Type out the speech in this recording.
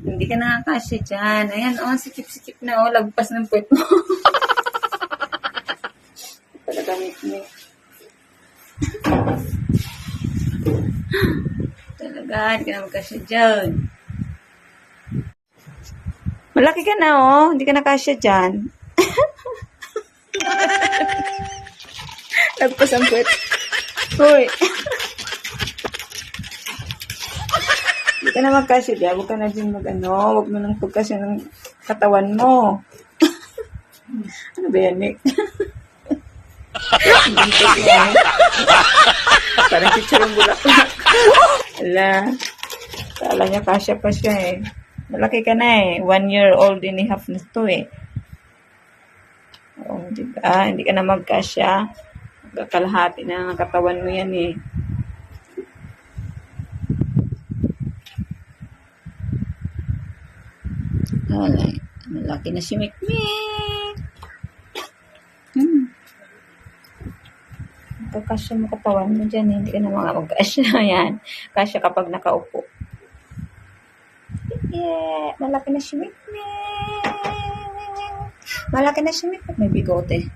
Hindi ka nakakasya dyan. Ayan, oh, sikip-sikip na, oh. Lagpas ng puwet mo. Talaga, mikmik. Talaga, hindi ka na magkasya dyan. Malaki ka na, oh. Hindi ka nakasya dyan. Lagpas ang puwet. Uy. Hindi ka na magkasya dyan. Huwag ka na dyan mag-ano. Huwag mo nang pagkasya ng katawan mo. Ano ba yan, Nick? Parang chicharong bulaklak. Ala. Kala niya kasya pa siya eh. Malaki ka na eh. 1 year old and a half na to eh. Oh, diba? Hindi ka na magkasya. Kalahati na ang katawan mo yan eh. Alay. Malaki na si Mikmik. Kasya mo katawan mo dyan, hindi ka na mga magkasya. Yan. Kasya kapag nakaupo. Yeah, malaki na si Mikmik. Malaki na si Mikmik. May bigote.